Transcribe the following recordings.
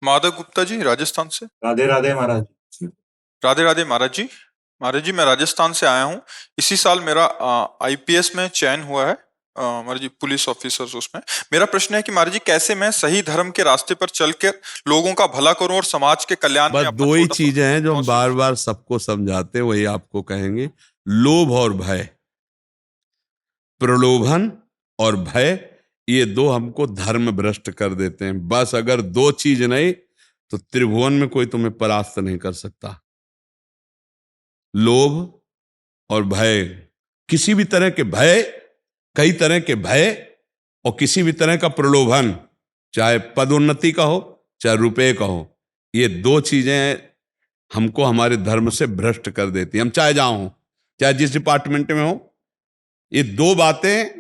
माधव गुप्ता जी, राजस्थान से। राधे राधे महाराज। राधे राधे महाराज जी। महाराज जी, मैं राजस्थान से आया हूँ। इसी साल मेरा आईपीएस में चयन हुआ है, महाराज जी, पुलिस ऑफिसर्स उसमें। मेरा प्रश्न है कि महाराज जी, कैसे मैं सही धर्म के रास्ते पर चलकर लोगों का भला करूं और समाज के कल्याण बस में अपना दो ही छोटा सा चीजें हैं जो हम बार contribution। बार सबको समझाते हैं, वही आपको कहेंगे। लोभ और भय, प्रलोभन और भय, ये दो हमको धर्म भ्रष्ट कर देते हैं। बस अगर दो चीज नहीं तो त्रिभुवन में कोई तुम्हें परास्त नहीं कर सकता। लोभ और भय, किसी भी तरह के भय, कई तरह के भय और किसी भी तरह का प्रलोभन, चाहे पदोन्नति का हो चाहे रुपए का हो, ये दो चीजें हमको हमारे धर्म से भ्रष्ट कर देती हैं। हम चाहे जहां हो, चाहे जिस डिपार्टमेंट में हो, ये दो बातें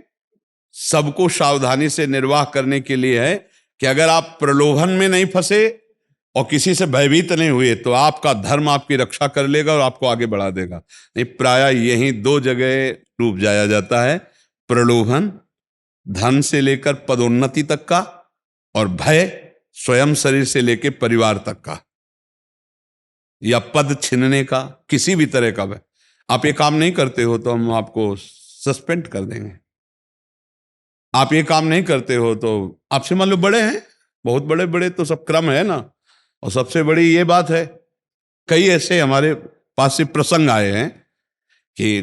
सबको सावधानी से निर्वाह करने के लिए है कि अगर आप प्रलोभन में नहीं फंसे और किसी से भयभीत नहीं हुए तो आपका धर्म आपकी रक्षा कर लेगा और आपको आगे बढ़ा देगा। नहीं, प्रायः यही दो जगह डूब जाया जाता है। प्रलोभन धन से लेकर पदोन्नति तक का, और भय स्वयं शरीर से लेकर परिवार तक का, या पद छीनने का, किसी भी तरह का भय। आप ये काम नहीं करते हो तो हम आपको सस्पेंड कर देंगे। आप ये काम नहीं करते हो तो आपसे मान लो बड़े हैं, बहुत बड़े बड़े तो सब क्रम है ना। और सबसे बड़ी ये बात है, कई ऐसे हमारे पास से प्रसंग आए हैं कि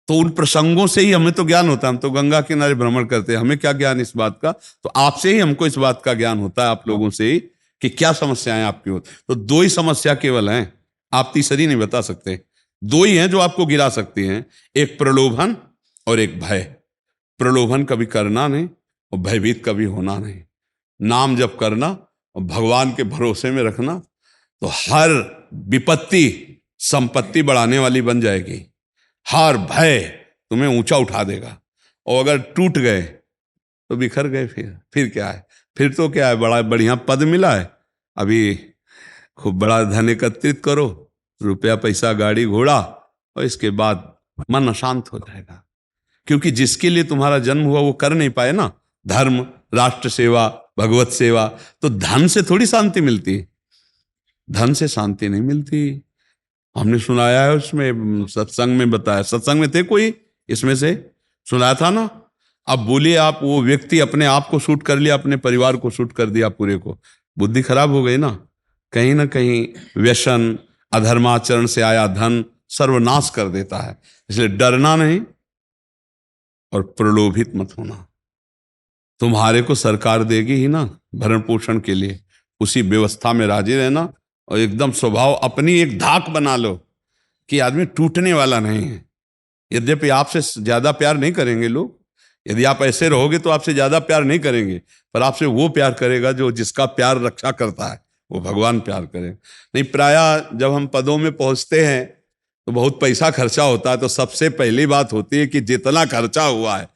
तो उन प्रसंगों से ही हमें तो ज्ञान होता है। हम तो गंगा किनारे भ्रमण करते हैं, हमें क्या ज्ञान इस बात का। तो आपसे ही हमको इस बात का ज्ञान होता है, आप लोगों से ही, कि क्या समस्याएं आपकी होती। तो दो ही समस्या केवल हैं, आप तीसरी नहीं बता सकते। दो ही हैं जो आपको गिरा सकती हैं, एक प्रलोभन और एक भय। प्रलोभन कभी करना नहीं और भयभीत कभी होना नहीं। नाम जप करना और भगवान के भरोसे में रखना, तो हर विपत्ति संपत्ति बढ़ाने वाली बन जाएगी। हर भय तुम्हें ऊंचा उठा देगा, और अगर टूट गए तो बिखर गए। फिर क्या है? फिर तो क्या है, बड़ा बढ़िया पद मिला है, अभी खूब बड़ा धन एकत्रित करो, रुपया पैसा गाड़ी घोड़ा, और इसके बाद मन अशांत हो जाएगा। क्योंकि जिसके लिए तुम्हारा जन्म हुआ वो कर नहीं पाए ना, धर्म, राष्ट्र सेवा, भगवत सेवा। तो धन से थोड़ी शांति मिलती, धन से शांति नहीं मिलती। हमने सुनाया है, उसमें सत्संग में बताया, सत्संग में थे कोई इसमें से, सुनाया था ना। अब बोलिए आप, वो व्यक्ति अपने आप को शूट कर लिया, अपने परिवार को शूट कर दिया, पूरे को, बुद्धि खराब हो गई ना। कहीं ना कहीं व्यसन, अधर्माचरण से आया धन सर्वनाश कर देता है। इसलिए डरना नहीं और प्रलोभित मत होना। तुम्हारे को सरकार देगी ही ना भरण पोषण के लिए, उसी व्यवस्था में राजी रहना, और एकदम स्वभाव अपनी एक धाक बना लो कि आदमी टूटने वाला नहीं है। यद्यपि आपसे ज्यादा प्यार नहीं करेंगे लोग, यदि आप ऐसे रहोगे तो आपसे ज्यादा प्यार नहीं करेंगे, पर आपसे वो प्यार करेगा जो जिसका प्यार रक्षा करता है, वो भगवान प्यार करे। नहीं, प्रायः जब हम पदों में पहुंचते हैं तो बहुत पैसा खर्चा होता है, तो सबसे पहली बात होती है कि जितना खर्चा हुआ है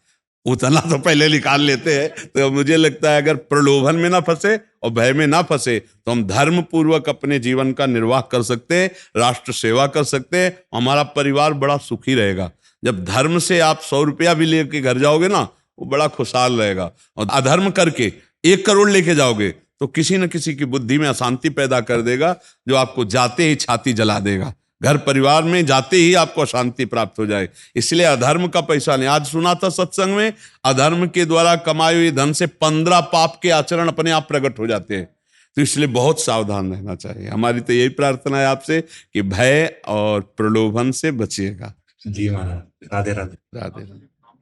उतना तो पहले निकाल लेते हैं। तो मुझे लगता है अगर प्रलोभन में ना फंसे और भय में ना फंसे तो हम धर्म पूर्वक अपने जीवन का निर्वाह कर सकते हैं, राष्ट्र सेवा कर सकते हैं, हमारा परिवार बड़ा सुखी रहेगा। जब धर्म से आप 100 रुपया भी लेके घर जाओगे ना, वो बड़ा खुशहाल रहेगा। और अधर्म करके 1 करोड़ लेके जाओगे तो किसी न किसी की बुद्धि में अशांति पैदा कर देगा, जो आपको जाते ही छाती जला देगा। घर परिवार में जाते ही आपको अशांति प्राप्त हो जाए। इसलिए अधर्म का पैसा नहीं। आज सुना था सत्संग में, अधर्म के द्वारा कमाए हुए धन से 15 पाप के आचरण अपने आप प्रकट हो जाते हैं। तो इसलिए बहुत सावधान रहना चाहिए। हमारी तो यही प्रार्थना है आपसे कि भय और प्रलोभन से बचिएगा। जी महाराज, राधे राधे। राधे राधे।